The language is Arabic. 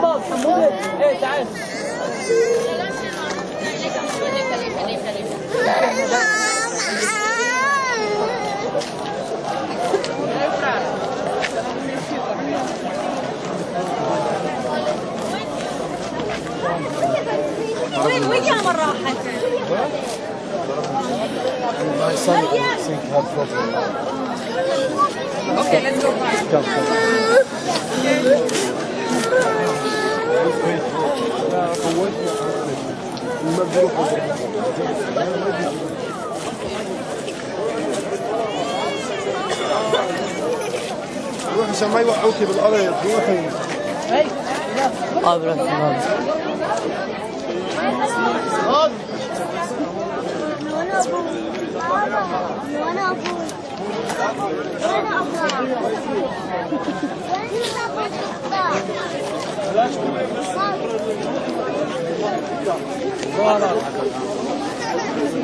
محمد ايه تعال وين مرة واحدة Okay, let's go back. روح عشان ما يوقعوكي بالارض روحي. قابلك وانا ابوي